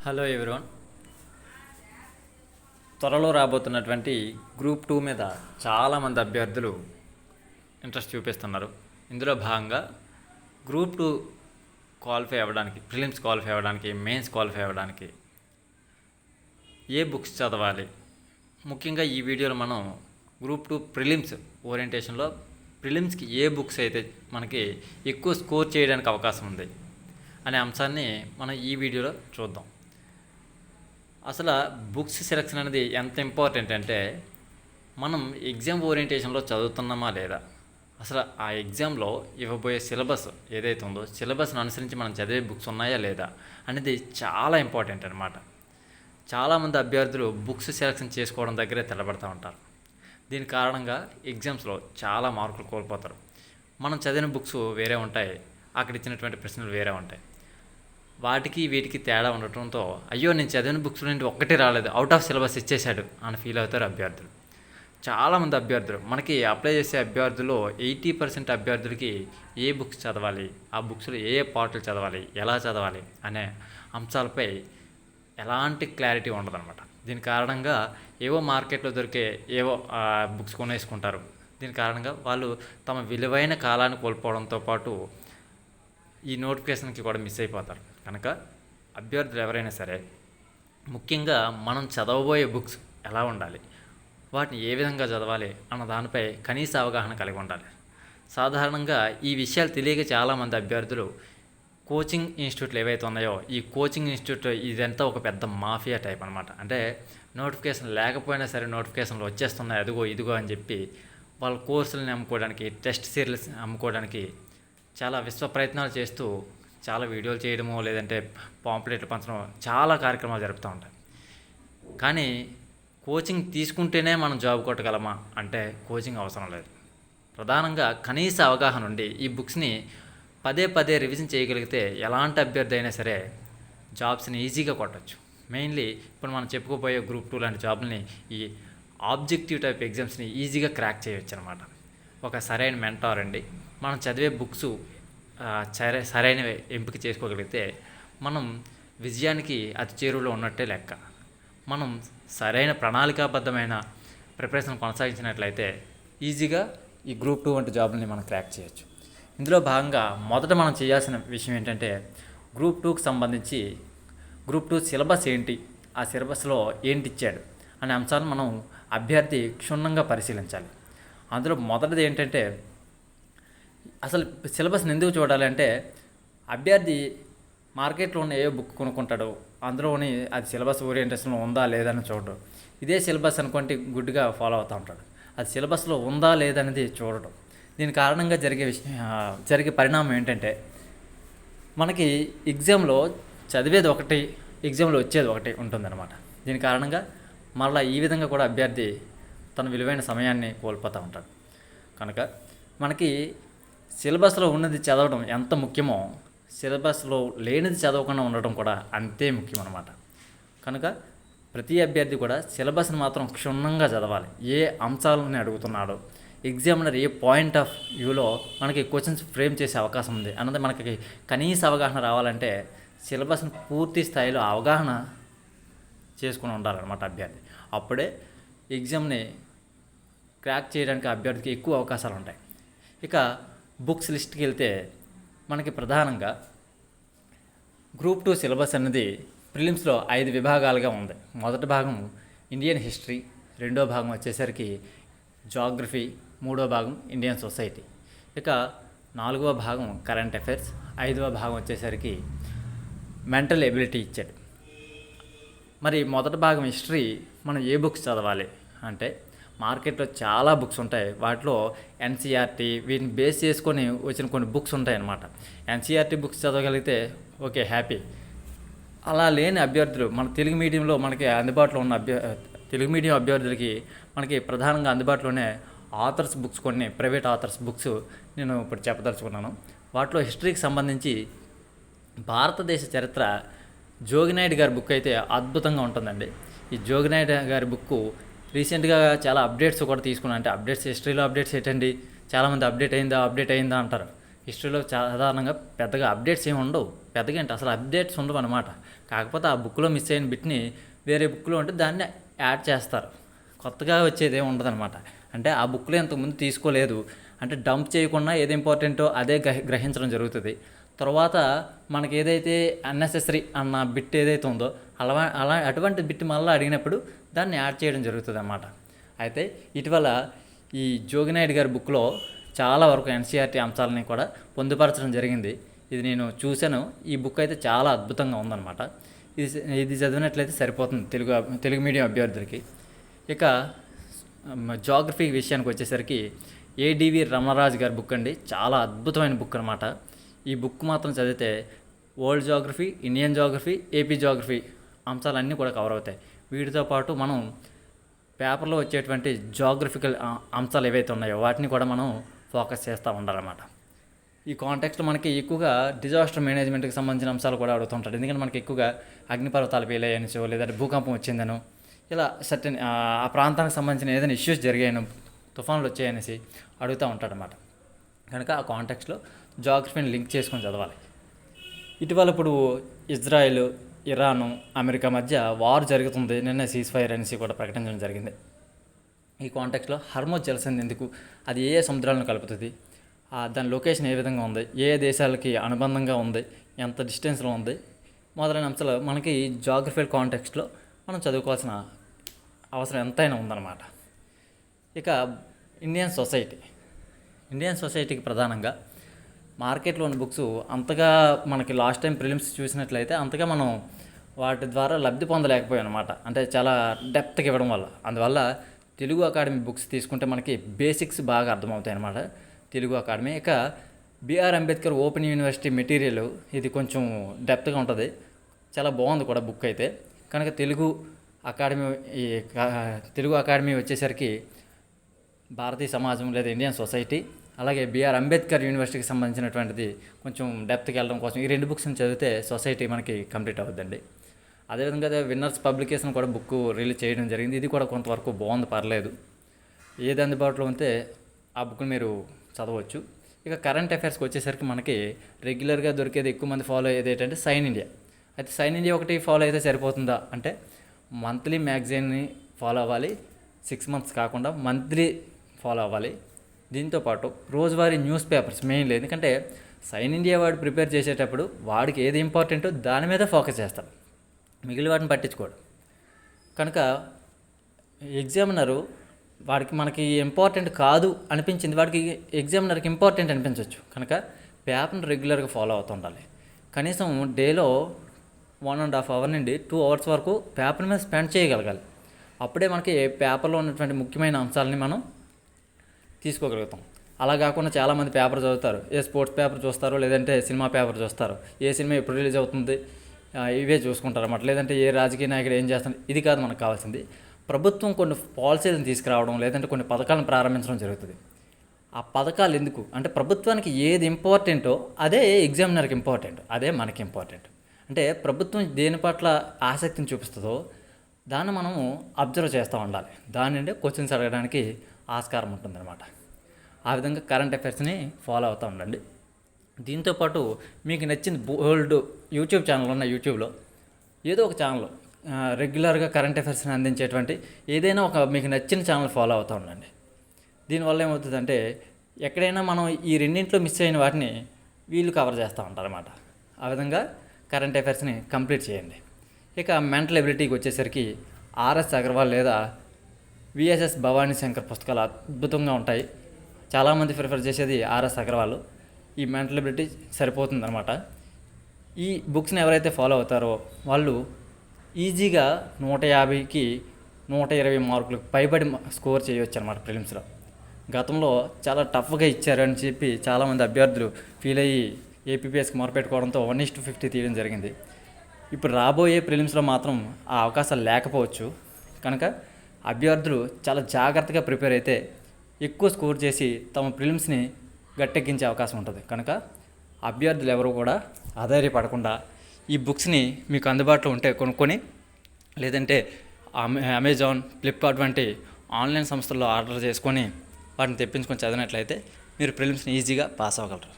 Hello everyone. త్వరలో రాబోతున్నటువంటి group 2 మీద చాలామంది అభ్యర్థులు ఇంట్రెస్ట్ చూపిస్తున్నారు. ఇందులో భాగంగా గ్రూప్ 2 క్వాలిఫై అవ్వడానికి, ప్రిలిమ్స్ క్వాలిఫై అవ్వడానికి, మెయిన్స్ క్వాలిఫై అవ్వడానికి ఏ బుక్స్ చదవాలి? ముఖ్యంగా ఈ వీడియోలో మనం గ్రూప్ 2 ప్రిలిమ్స్ ఓరియంటేషన్లో ప్రిలిమ్స్కి ఏ బుక్స్ అయితే మనకి ఎక్కువ స్కోర్ చేయడానికి అవకాశం ఉంది అనే అంశాన్ని మనం ఈ వీడియోలో చూద్దాం. అసలు బుక్స్ సెలెక్షన్ అనేది ఎంత ఇంపార్టెంట్ అంటే, మనం ఎగ్జామ్ ఓరియంటేషన్లో చదువుతున్నామా లేదా, అసలు ఆ ఎగ్జామ్లో ఇవ్వబోయే సిలబస్ ఏదైతే ఉందో సిలబస్ని అనుసరించి మనం చదివే బుక్స్ ఉన్నాయా లేదా అనేది చాలా ఇంపార్టెంట్ అనమాట. చాలామంది అభ్యర్థులు బుక్స్ సెలెక్షన్ చేసుకోవడం దగ్గరే తెల్లబడుతూ ఉంటారు. దీని కారణంగా ఎగ్జామ్స్లో చాలా మార్కులు కోల్పోతారు. మనం చదివిన బుక్స్ వేరే ఉంటాయి, అక్కడ ఇచ్చినటువంటి ప్రశ్నలు వేరే ఉంటాయి. వాటికి వీటికి తేడా ఉండటంతో అయ్యో నేను చదివిన బుక్స్ నుండి ఒక్కటే రాలేదు, అవుట్ ఆఫ్ సిలబస్ ఇచ్చేశాడు అని ఫీల్ అవుతారు అభ్యర్థులు. చాలామంది అభ్యర్థులు, మనకి అప్లై చేసే అభ్యర్థులు 80% అభ్యర్థులకి ఏ బుక్స్ చదవాలి, ఆ బుక్స్లో ఏ పార్ట్లు చదవాలి, ఎలా చదవాలి అనే అంశాలపై ఎలాంటి క్లారిటీ ఉండదన్నమాట. దీని కారణంగా ఏవో మార్కెట్లో దొరికే ఏవో బుక్స్ కొనేసుకుంటారు. దీని కారణంగా వాళ్ళు తమ విలువైన కాలాన్ని కోల్పోవడంతో పాటు ఈ నోటిఫికేషన్కి కూడా మిస్ అయిపోతారు. కనుక అభ్యర్థులు ఎవరైనా సరే ముఖ్యంగా మనం చదవబోయే బుక్స్ ఎలా ఉండాలి, వాటిని ఏ విధంగా చదవాలి అన్న దానిపై కనీస అవగాహన కలిగి ఉండాలి. సాధారణంగా ఈ విషయాలు తెలియక చాలామంది అభ్యర్థులు కోచింగ్ ఇన్స్టిట్యూట్లు ఏవైతే ఉన్నాయో ఈ కోచింగ్ ఇన్స్టిట్యూట్ ఇదంతా ఒక పెద్ద మాఫియా టైప్ అనమాట. అంటే నోటిఫికేషన్ లేకపోయినా సరే నోటిఫికేషన్లు వచ్చేస్తున్నాయి అదిగో ఇదిగో అని చెప్పి వాళ్ళ కోర్సులని అమ్ముకోవడానికి, టెస్ట్ సిరీస్ అమ్ముకోవడానికి చాలా విశ్వ ప్రయత్నాలు చేస్తూ చాలా వీడియోలు చేయడమో లేదంటే పాంప్లెట్లు పంచడం చాలా కార్యక్రమాలు జరుపుతూ ఉంటాయి. కానీ కోచింగ్ తీసుకుంటేనే మనం జాబ్ కొట్టగలమా అంటే కోచింగ్ అవసరం లేదు. ప్రధానంగా కనీస అవగాహన ఉండి ఈ బుక్స్ని పదే పదే రివిజన్ చేయగలిగితే ఎలాంటి అభ్యర్థి అయినా సరే జాబ్స్ని ఈజీగా కొట్టచ్చు. మెయిన్లీ ఇప్పుడు మనం చెప్పుకోబోయే గ్రూప్ 2 లాంటి జాబ్ని ఈ ఆబ్జెక్టివ్ టైప్ ఎగ్జామ్స్ని ఈజీగా క్రాక్ చేయవచ్చు అనమాట. ఒక సరైన మెంటార్ అండి, మనం చదివే బుక్స్ సరైన ఎంపిక చేసుకోగలిగితే మనం విజయానికి అతి చేరువలో ఉన్నట్టే లెక్క. మనం సరైన ప్రణాళికాబద్ధమైన ప్రిపరేషన్ కొనసాగించినట్లయితే ఈజీగా ఈ గ్రూప్ 2 వంటి జాబ్ని మనం క్రాక్ చేయొచ్చు. ఇందులో భాగంగా మొదట మనం చేయాల్సిన విషయం ఏంటంటే గ్రూప్ 2కి సంబంధించి గ్రూప్ 2 సిలబస్ ఏంటి, ఆ సిలబస్లో ఏంటి ఇచ్చాడు అనే అంశాలను మనం అభ్యర్థి క్షుణ్ణంగా పరిశీలించాలి. అందులో మొదటిది ఏంటంటే అసలు సిలబస్ని ఎందుకు చూడాలి అంటే, అభ్యర్థి మార్కెట్లో ఉన్న ఏ బుక్ కొనుక్కుంటాడో అందులోని అది సిలబస్ ఓరియంటేషన్లో ఉందా లేదని చూడడం. ఇదే సిలబస్ అనుకుంటే గుడ్డిగా ఫాలో అవుతూ ఉంటాడు. అది సిలబస్లో ఉందా లేదనేది చూడడం. దీని కారణంగా జరిగే పరిణామం ఏంటంటే మనకి ఎగ్జామ్లో చదివేది ఒకటి, ఎగ్జామ్లో వచ్చేది ఒకటి ఉంటుందన్నమాట. దీని కారణంగా మళ్ళీ ఈ విధంగా కూడా అభ్యర్థి తన విలువైన సమయాన్ని కోల్పోతూ ఉంటాడు. కనుక మనకి సిలబస్లో ఉన్నది చదవడం ఎంత ముఖ్యమో సిలబస్లో లేనిది చదవకుండా ఉండటం కూడా అంతే ముఖ్యం అన్నమాట. కనుక ప్రతి అభ్యర్థి కూడా సిలబస్ని మాత్రం క్షుణ్ణంగా చదవాలి. ఏ అంశాలని అడుగుతున్నాడో, ఎగ్జామినర్ ఏ పాయింట్ ఆఫ్ వ్యూలో మనకి క్వశ్చన్స్ ఫ్రేమ్ చేసే అవకాశం ఉంది అన్నది మనకి కనీస అవగాహన రావాలంటే సిలబస్ని పూర్తి స్థాయిలో అవగాహన చేసుకుని ఉండాలన్నమాట అభ్యర్థి. అప్పుడే ఎగ్జామ్ని క్రాక్ చేయడానికి అభ్యర్థికి ఎక్కువ అవకాశాలు ఉంటాయి. ఇక బుక్స్ లిస్ట్కి వెళ్తే మనకి ప్రధానంగా గ్రూప్ 2 సిలబస్ అనేది ప్రిలిమ్స్లో 5 విభాగాలుగా ఉంది. మొదటి భాగం ఇండియన్ హిస్టరీ, రెండో భాగం వచ్చేసరికి జాగ్రఫీ, మూడో భాగం ఇండియన్ సొసైటీ, ఇక 4వ భాగం కరెంట్ అఫైర్స్, 5వ భాగం వచ్చేసరికి మెంటల్ ఎబిలిటీ ఇచ్చాడు. మరి మొదటి భాగం హిస్టరీ మనం ఏ బుక్స్ చదవాలి అంటే, మార్కెట్లో చాలా బుక్స్ ఉంటాయి. వాటిలో ఎన్సీఆర్టీ వీటిని బేస్ చేసుకొని వచ్చిన కొన్ని బుక్స్ ఉంటాయి అన్నమాట. ఎన్సీఆర్టీ బుక్స్ చదవగలిగితే ఓకే, హ్యాపీ. అలా లేని అభ్యర్థులు మన తెలుగు మీడియంలో మనకి అందుబాటులో ఉన్న తెలుగు మీడియం అభ్యర్థులకి మనకి ప్రధానంగా అందుబాటులోనే ఆథర్స్ బుక్స్, కొన్ని ప్రైవేట్ ఆథర్స్ బుక్స్ నేను ఇప్పుడు చెప్పదలుచుకున్నాను. వాటిలో హిస్టరీకి సంబంధించి భారతదేశ చరిత్ర జోగినాయుడు గారి బుక్ అయితే అద్భుతంగా ఉంటుందండి. ఈ జోగినాయుడు గారి బుక్ రీసెంట్గా చాలా అప్డేట్స్ కూడా తీసుకున్నాను. అంటే అప్డేట్స్, హిస్టరీలో అప్డేట్స్ ఏంటండి, చాలామంది అప్డేట్ అయిందా అంటారు. హిస్టరీలో సాధారణంగా పెద్దగా అప్డేట్స్ ఏమి ఉండవు. పెద్దగా అంటే అసలు అప్డేట్స్ ఉండవు అనమాట. కాకపోతే ఆ బుక్లో మిస్ అయిన బిట్ని వేరే బుక్లో ఉంటే దాన్ని యాడ్ చేస్తారు. కొత్తగా వచ్చేది ఏమి ఉండదన్నమాట. అంటే ఆ బుక్లో ఇంతకుముందు తీసుకోలేదు అంటే డంప్ చేయకుండా ఏది ఇంపార్టెంటో అదే గ్రహించడం జరుగుతుంది. తర్వాత మనకి ఏదైతే అన్నెసెసరీ అన్న బిట్ ఏదైతే ఉందో అటువంటి బిట్ మళ్ళీ అడిగినప్పుడు దాన్ని యాడ్ చేయడం జరుగుతుంది అన్నమాట. అయితే ఇటీవల ఈ జోగినాయుడు గారి బుక్లో చాలా వరకు ఎన్సీఆర్టీ అంశాలని కూడా పొందుపరచడం జరిగింది. ఇది నేను చూశాను. ఈ బుక్ అయితే చాలా అద్భుతంగా ఉందన్నమాట. ఇది చదివినట్లయితే సరిపోతుంది తెలుగు మీడియం అభ్యర్థులకి. ఇక జాగ్రఫీ విషయానికి వచ్చేసరికి ఏడివి రమణరాజు గారి బుక్ అండి. చాలా అద్భుతమైన బుక్ అనమాట. ఈ బుక్ మాత్రం చదివితే world geography, Indian geography, AP geography అంశాలన్నీ కూడా కవర్ అవుతాయి. వీటితో పాటు మనం పేపర్లో వచ్చేటువంటి జాగ్రఫికల్ అంశాలు ఏవైతే ఉన్నాయో వాటిని కూడా మనం ఫోకస్ చేస్తూ ఉండాలన్నమాట. ఈ కాంటెక్స్ట్లో మనకి ఎక్కువగా డిజాస్టర్ మేనేజ్మెంట్కి సంబంధించిన అంశాలు కూడా అడుగుతుంటారు. ఎందుకంటే మనకి ఎక్కువగా అగ్నిపర్వతాలు పేలాయనిసో లేదంటే భూకంపం వచ్చిందనో ఇలా సర్టెన్ ఆ ప్రాంతానికి సంబంధించిన ఏదైనా ఇష్యూస్ జరిగాయనో తుఫాన్లు వచ్చాయనేసి అడుగుతూ ఉంటాడనమాట. కనుక ఆ కాంటెక్స్లో జాగ్రఫీని లింక్ చేసుకొని చదవాలి. ఇటీవల ఇప్పుడు ఇజ్రాయెల్, ఇరాను, అమెరికా మధ్య వార్ జరుగుతుంది. నిన్న సీజ్ ఫైర్ అనేసి కూడా ప్రకటించడం జరిగింది. ఈ కాంటెక్స్లో హర్మోజ్ జలసంధి ఎందుకు, అది ఏ సముద్రాలను కలుపుతుంది, దాని లొకేషన్ ఏ విధంగా ఉంది, ఏ దేశాలకి అనుబంధంగా ఉంది, ఎంత డిస్టెన్స్లో ఉంది మొదలైన అంశాలు మనకి జాగ్రఫికల్ కాంటెక్స్ట్లో మనం చదువుకోవాల్సిన అవసరం ఎంతైనా ఉందన్నమాట. ఇక ఇండియన్ సొసైటీకి ప్రధానంగా మార్కెట్లో ఉన్న బుక్స్ అంతగా మనకి లాస్ట్ టైం ప్రిలిమ్స్ చూసినట్లయితే అంతగా మనం వాటి ద్వారా లబ్ధి పొందలేకపోయాం అనమాట. అంటే చాలా డెప్త్కి ఇవ్వడం వల్ల. అందువల్ల తెలుగు అకాడమీ బుక్స్ తీసుకుంటే మనకి బేసిక్స్ బాగా అర్థమవుతాయి అన్నమాట. తెలుగు అకాడమీ. ఇక BR Ambedkar Open University material ఇది కొంచెం డెప్త్గా ఉంటుంది. చాలా బాగుంది కూడా బుక్ అయితే. కనుక తెలుగు అకాడమీ వచ్చేసరికి భారతీయ సమాజం లేదా ఇండియన్ సొసైటీ, అలాగే బిఆర్ అంబేద్కర్ యూనివర్సిటీకి సంబంధించినటువంటిది కొంచెం డెప్త్కి వెళ్ళడం కోసం ఈ రెండు బుక్స్ని చదివితే సొసైటీ మనకి కంప్లీట్ అవుతుందండి. అదేవిధంగా విన్నర్స్ పబ్లికేషన్ కూడా బుక్ రిలీజ్ చేయడం జరిగింది. ఇది కూడా కొంతవరకు బాగుంది, పర్లేదు. ఏది అందుబాటులో ఉంటే ఆ బుక్ని మీరు చదవచ్చు. ఇక కరెంట్ అఫైర్స్కి వచ్చేసరికి మనకి రెగ్యులర్గా దొరికేది, ఎక్కువ మంది ఫాలో అయ్యేది ఏంటంటే సైన్ ఇండియా. అయితే సైన్ ఇండియా ఒకటి ఫాలో అయితే సరిపోతుందా అంటే మంత్లీ మ్యాగజైన్ని ఫాలో అవ్వాలి. 6 months కాకుండా మంత్లీ ఫాలో అవ్వాలి. దీంతోపాటు రోజువారీ న్యూస్ పేపర్స్ మెయిన్లీ. ఎందుకంటే సైన్ ఇండియా వాడు ప్రిపేర్ చేసేటప్పుడు వాడికి ఏది ఇంపార్టెంటో దాని మీద ఫోకస్ చేస్తాడు, మిగిలిన వాటిని పట్టించుకోడు. కనుక ఎగ్జామినరు మనకి ఇంపార్టెంట్ కాదు అనిపించింది, వాడికి ఎగ్జామినర్కి ఇంపార్టెంట్ అనిపించవచ్చు. కనుక పేపర్ని రెగ్యులర్గా ఫాలో అవుతూ ఉండాలి. కనీసం డేలో 1.5 hour నుండి 2 hours వరకు పేపర్ మీద స్పెండ్ చేయగలగాలి. అప్పుడే మనకి పేపర్లో ఉన్నటువంటి ముఖ్యమైన అంశాలని మనం తీసుకోగలుగుతాం. అలా కాకుండా చాలామంది పేపర్ చదువుతారు, ఏ స్పోర్ట్స్ పేపర్ చూస్తారు, లేదంటే సినిమా పేపర్ చూస్తారు, ఏ సినిమా ఎప్పుడు రిలీజ్ అవుతుంది ఇవే చూసుకుంటారు అన్నమాట. లేదంటే ఏ రాజకీయ నాయకుడు ఏం చేస్తారు, ఇది కాదు మనకు కావాల్సింది. ప్రభుత్వం కొన్ని పాలసీలను తీసుకురావడం, లేదంటే కొన్ని పథకాలను ప్రారంభించడం జరుగుతుంది. ఆ పథకాలు ఎందుకు అంటే ప్రభుత్వానికి ఏది ఇంపార్టెంటో అదే ఎగ్జామినర్కి ఇంపార్టెంట్, అదే మనకి ఇంపార్టెంట్. అంటే ప్రభుత్వం దేని పట్ల ఆసక్తిని చూపిస్తుందో దాన్ని మనము అబ్జర్వ్ చేస్తూ ఉండాలి. దాని నుండి క్వశ్చన్స్ అడగడానికి ఆస్కారం ఉంటుందన్నమాట. ఆ విధంగా కరెంట్ అఫైర్స్ని ఫాలో అవుతూ ఉండండి. దీంతోపాటు మీకు నచ్చిన బోల్డ్ యూట్యూబ్ ఛానల్ ఉన్న యూట్యూబ్లో ఏదో ఒక ఛానల్ రెగ్యులర్గా కరెంట్ అఫైర్స్ని అందించేటువంటి ఏదైనా ఒక మీకు నచ్చిన ఛానల్ ఫాలో అవుతూ ఉండండి. దీనివల్ల ఏమవుతుందంటే ఎక్కడైనా మనం ఈ రెండింటిలో మిస్ అయిన వాటిని వీళ్ళు కవర్ చేస్తూ ఉంటారన్నమాట. ఆ విధంగా కరెంట్ అఫైర్స్ని కంప్లీట్ చేయండి. ఇక మెంటల్ ఎబిలిటీకి వచ్చేసరికి ఆర్ఎస్ అగర్వాల్ లేదా విఎస్ఎస్ భవానీ శంకర్ పుస్తకాలు అద్భుతంగా ఉంటాయి. చాలామంది ప్రిఫర్ చేసేది ఆర్ఎస్ అగర్వాల్. ఈ మెంటల్ ఎబిలిటీ సరిపోతుందన్నమాట. ఈ బుక్స్ని ఎవరైతే ఫాలో అవుతారో వాళ్ళు ఈజీగా 150కి 120 మార్కులకు పైబడి స్కోర్ చేయవచ్చు అన్నమాట ప్రిలిమ్స్లో. గతంలో చాలా టఫ్గా ఇచ్చారని చెప్పి చాలామంది అభ్యర్థులు ఫీల్ అయ్యి ఏపీపీఎస్కి మొరపెట్టుకోవడంతో 1:50 తీయడం జరిగింది. ఇప్పుడు రాబోయే ప్రిలిమ్స్లో మాత్రం ఆ అవకాశాలు లేకపోవచ్చు. కనుక అభ్యర్థులు చాలా జాగ్రత్తగా ప్రిపేర్ అయితే ఎక్కువ స్కోర్ చేసి తమ ప్రిలిమ్స్ని గట్టెక్కించే అవకాశం ఉంటుంది. కనుక అభ్యర్థులు ఎవరు కూడా ఆధారపడకుండా ఈ బుక్స్ని మీకు అందుబాటులో ఉంటే కొనుక్కొని, లేదంటే అమెజాన్, ఫ్లిప్కార్ట్ వంటి ఆన్లైన్ సంస్థల్లో ఆర్డర్ చేసుకొని వాటిని తెప్పించుకొని చదివినట్లయితే మీరు ప్రిలిమ్స్ని ఈజీగా పాస్ అవ్వగలరు.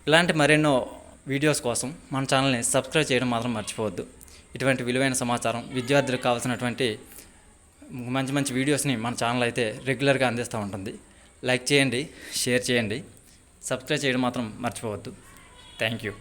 ఇలాంటి మరెన్నో వీడియోస్ కోసం మన ఛానల్ని సబ్స్క్రైబ్ చేయడం మాత్రం మర్చిపోవద్దు. ఇటువంటి విలువైన సమాచారం, విద్యార్థులకు కావాల్సినటువంటి మంచి మంచి వీడియోస్ని మన ఛానల్ అయితే రెగ్యులర్గా అందిస్తూ ఉంటుంది. లైక్ చేయండి, షేర్ చేయండి, సబ్స్క్రైబ్ చేయడం మాత్రం మర్చిపోవద్దు. Thank you.